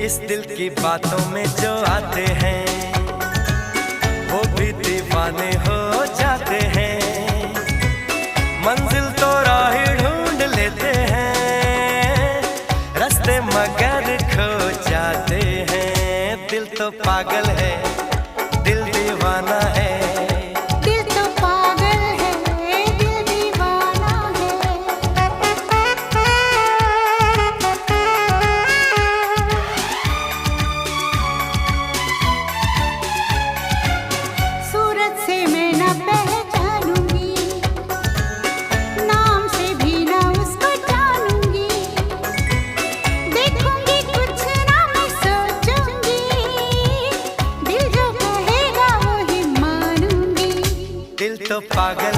इस दिल की बातों में जो आते हैं वो भी दीवाने हो जाते हैं। मंजिल तो राह ढूंढ लेते हैं, रास्ते मगर खो जाते हैं। दिल तो पागल है, दिल दीवाना है। दिल तो पागल